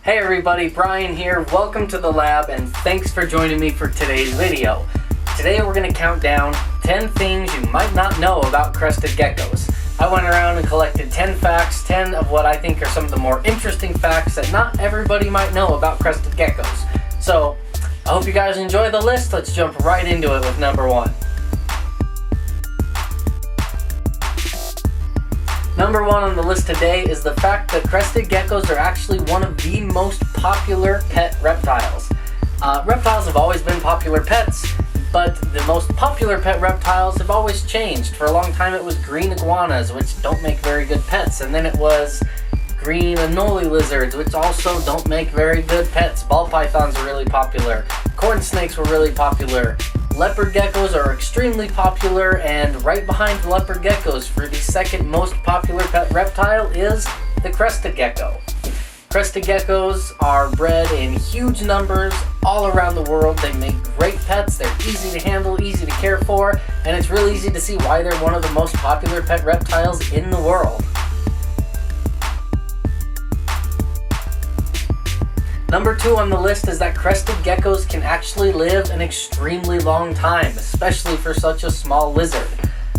Hey everybody, Brian here. Welcome to the lab and thanks for joining me for today's video. Today we're going to count down 10 things you might not know about crested geckos. I went around and collected 10 facts, 10 of what I think are some of the more interesting facts that not everybody might know about crested geckos. So, I hope you guys enjoy the list. Let's jump right into it with number 1. Number 1 on the list today is the fact that crested geckos are actually one of the most popular pet reptiles. Reptiles have always been popular pets, but the most popular pet reptiles have always changed. For a long time it was green iguanas, which don't make very good pets, and then it was green anole lizards, which also don't make very good pets. Ball pythons are really popular. Corn snakes were really popular. Leopard geckos are extremely popular, and right behind leopard geckos for the second most popular pet reptile is the crested gecko. Crested geckos are bred in huge numbers all around the world. They make great pets, they're easy to handle, easy to care for, and it's really easy to see why they're one of the most popular pet reptiles in the world. Number 2 on the list is that crested geckos can actually live an extremely long time, especially for such a small lizard.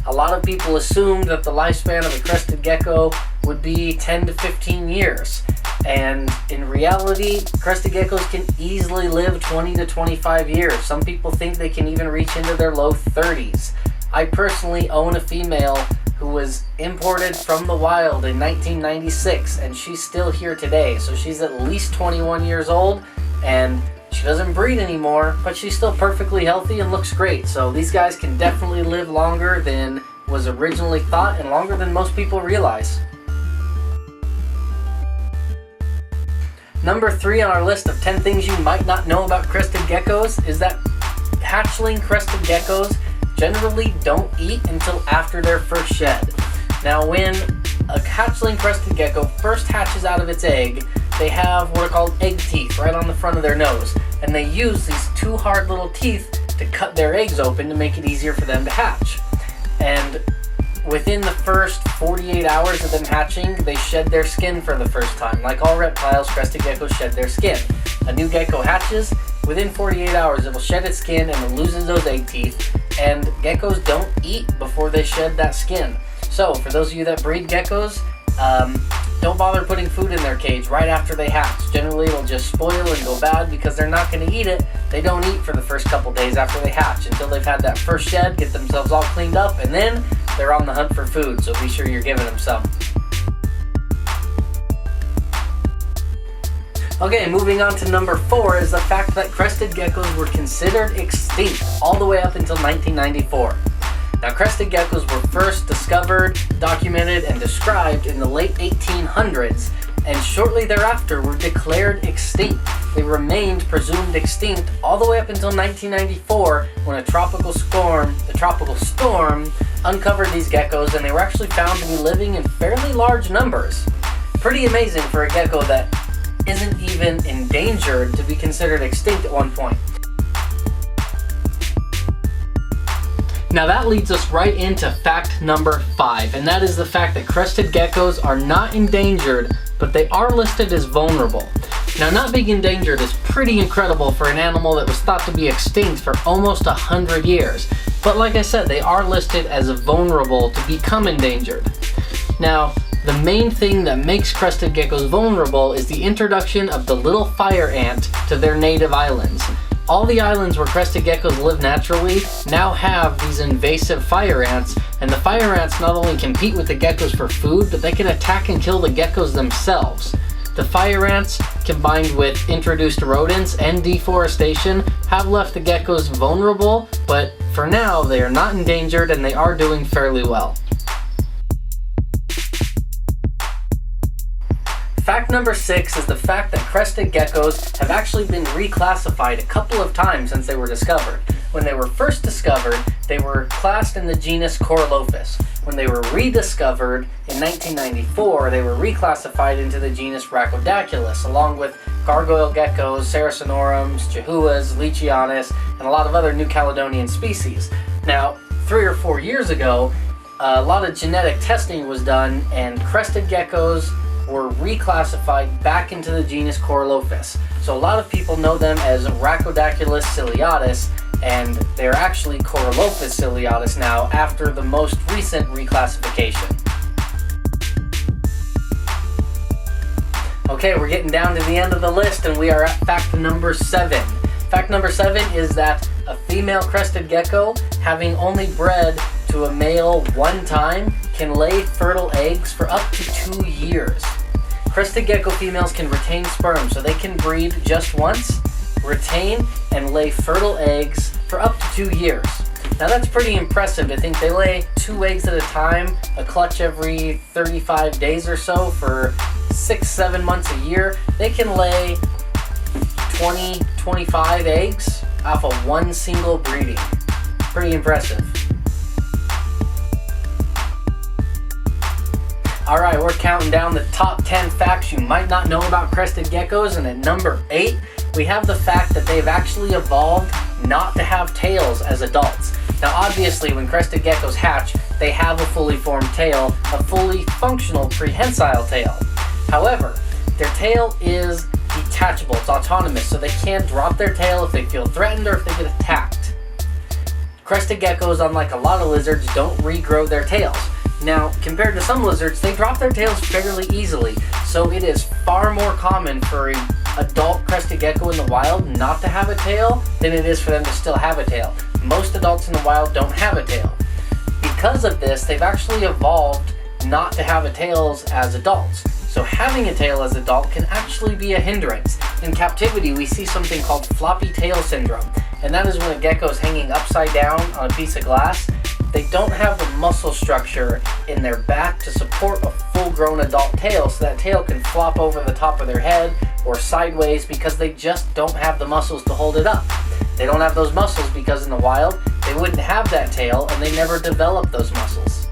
A lot of people assume that the lifespan of a crested gecko would be 10 to 15 years. And in reality, crested geckos can easily live 20 to 25 years. Some people think they can even reach into their low 30s. I personally own a female who was imported from the wild in 1996, and she's still here today. So she's at least 21 years old, and she doesn't breed anymore, but she's still perfectly healthy and looks great. So these guys can definitely live longer than was originally thought, and longer than most people realize. Number 3 on our list of 10 things you might not know about crested geckos is that hatchling crested geckos generally don't eat until after their first shed. Now, when a hatchling crested gecko first hatches out of its egg, they have what are called egg teeth right on the front of their nose, and they use these 2 hard little teeth to cut their eggs open to make it easier for them to hatch. And within the first 48 hours of them hatching, they shed their skin for the first time. Like all reptiles, crested geckos shed their skin. A new gecko hatches, within 48 hours it will shed its skin and it loses those egg teeth, and geckos don't eat before they shed that skin. So for those of you that breed geckos, don't bother putting food in their cage right after they hatch. Generally it'll just spoil and go bad because they're not going to eat it. They don't eat for the first couple days after they hatch until they've had that first shed, get themselves all cleaned up, and then they're on the hunt for food, so be sure you're giving them some. Okay, moving on to number 4 is the fact that crested geckos were considered extinct all the way up until 1994. Now, crested geckos were first discovered, documented, and described in the late 1800s, and shortly thereafter were declared extinct. They remained presumed extinct all the way up until 1994 when a tropical storm uncovered these geckos, and they were actually found to be living in fairly large numbers. Pretty amazing for a gecko that isn't even endangered to be considered extinct at one point. Now that leads us right into fact number 5, and that is the fact that crested geckos are not endangered, but they are listed as vulnerable. Now, not being endangered is pretty incredible for an animal that was thought to be extinct for almost 100 years. But like I said, they are listed as vulnerable to become endangered. Now, the main thing that makes crested geckos vulnerable is the introduction of the little fire ant to their native islands. All the islands where crested geckos live naturally now have these invasive fire ants, and the fire ants not only compete with the geckos for food, but they can attack and kill the geckos themselves. The fire ants, combined with introduced rodents and deforestation, have left the geckos vulnerable, but for now they are not endangered and they are doing fairly well. Fact number 6 is the fact that crested geckos have actually been reclassified a couple of times since they were discovered. When they were first discovered, they were classed in the genus Coralophus. When they were rediscovered in 1994, they were reclassified into the genus Rhacodactylus, along with gargoyle geckos, Saracenorums, Chahuas, Leachianus, and a lot of other New Caledonian species. Now, 3 or 4 years ago, a lot of genetic testing was done, and crested geckos were reclassified back into the genus Corolophus. So a lot of people know them as Rhacodactylus ciliatus, and they're actually Corolophus ciliatus now after the most recent reclassification. Okay, we're getting down to the end of the list, and we are at fact number 7. Fact number 7 is that a female crested gecko, having only bred to a male one time, can lay fertile eggs for up to 2 years. Crested gecko females can retain sperm, so they can breed just once, retain, and lay fertile eggs for up to 2 years. Now that's pretty impressive. I think they lay 2 eggs at a time, a clutch every 35 days or so for 6-7 months a year. They can lay 20-25 eggs off of one single breeding. Pretty impressive. Alright, we're counting down the top 10 facts you might not know about crested geckos, and at number 8, we have the fact that they've actually evolved not to have tails as adults. Now obviously when crested geckos hatch, they have a fully formed tail, a fully functional prehensile tail. However, their tail is detachable, it's autonomous, so they can't drop their tail if they feel threatened or if they get attacked. Crested geckos, unlike a lot of lizards, don't regrow their tails. Now, compared to some lizards, they drop their tails fairly easily, so it is far more common for an adult crested gecko in the wild not to have a tail than it is for them to still have a tail. Most adults in the wild don't have a tail. Because of this, they've actually evolved not to have a tail as adults. So having a tail as an adult can actually be a hindrance. In captivity, we see something called floppy tail syndrome, and that is when a gecko is hanging upside down on a piece of glass. They don't have the muscle structure in their back to support a full-grown adult tail, so that tail can flop over the top of their head or sideways because they just don't have the muscles to hold it up. They don't have those muscles because in the wild, they wouldn't have that tail and they never developed those muscles.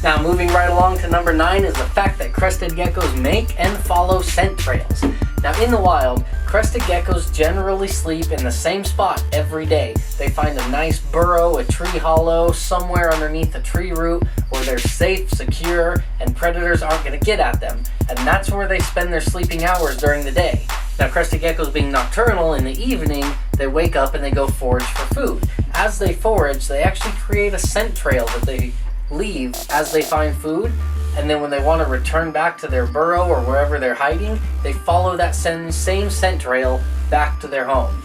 Now moving right along to number 9 is the fact that crested geckos make and follow scent trails. Now in the wild, crested geckos generally sleep in the same spot every day. They find a nice burrow, a tree hollow, somewhere underneath a tree root where they're safe, secure, and predators aren't going to get at them. And that's where they spend their sleeping hours during the day. Now crested geckos being nocturnal, in the evening, they wake up and they go forage for food. As they forage, they actually create a scent trail that they leave as they find food, and then when they want to return back to their burrow or wherever they're hiding, they follow that same scent trail back to their home.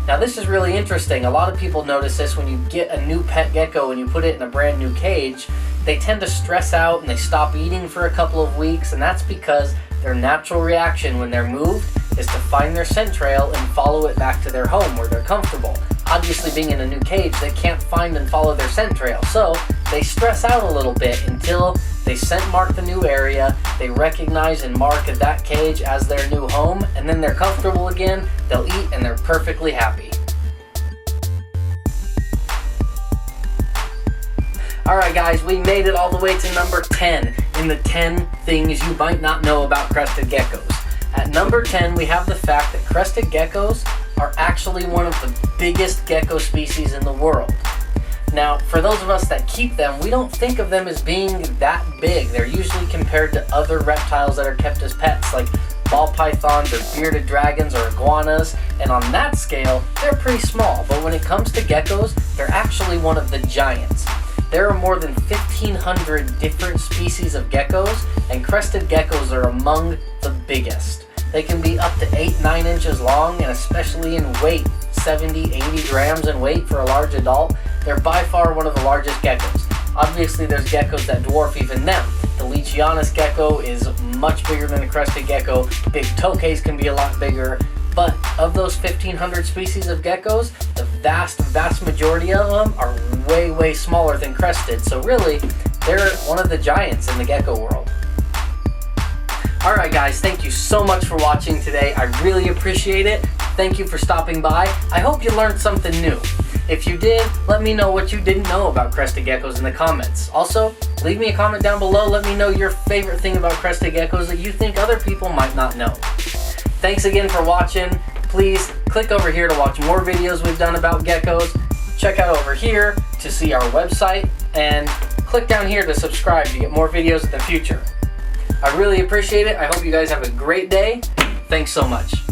Now this is really interesting. A lot of people notice this when you get a new pet gecko and you put it in a brand new cage. They tend to stress out and they stop eating for a couple of weeks, and that's because their natural reaction when they're moved is to find their scent trail and follow it back to their home where they're comfortable. Obviously being in a new cage, they can't find and follow their scent trail, so they stress out a little bit until they scent mark the new area, they recognize and mark that cage as their new home, and then they're comfortable again, they'll eat, and they're perfectly happy. Alright guys, we made it all the way to number 10 in the 10 things you might not know about crested geckos. At number 10, we have the fact that crested geckos are actually one of the biggest gecko species in the world. Now, for those of us that keep them, we don't think of them as being that big. They're usually compared to other reptiles that are kept as pets, like ball pythons or bearded dragons or iguanas, and on that scale, they're pretty small. But when it comes to geckos, they're actually one of the giants. There are more than 1,500 different species of geckos, and crested geckos are among the biggest. They can be up to 8-9 inches long, and especially in weight, 70-80 grams in weight for a large adult. They're by far one of the largest geckos. Obviously there's geckos that dwarf even them. The Leachianus gecko is much bigger than a crested gecko. Big tokays can be a lot bigger. But of those 1,500 species of geckos, the vast majority of them are way smaller than crested. So really, they're one of the giants in the gecko world. Alright guys, thank you so much for watching today. I really appreciate it. Thank you for stopping by. I hope you learned something new. If you did, let me know what you didn't know about crested geckos in the comments. Also, leave me a comment down below. Let me know your favorite thing about crested geckos that you think other people might not know. Thanks again for watching. Please click over here to watch more videos we've done about geckos. Check out over here to see our website, and click down here to subscribe to get more videos in the future. I really appreciate it. I hope you guys have a great day. Thanks so much.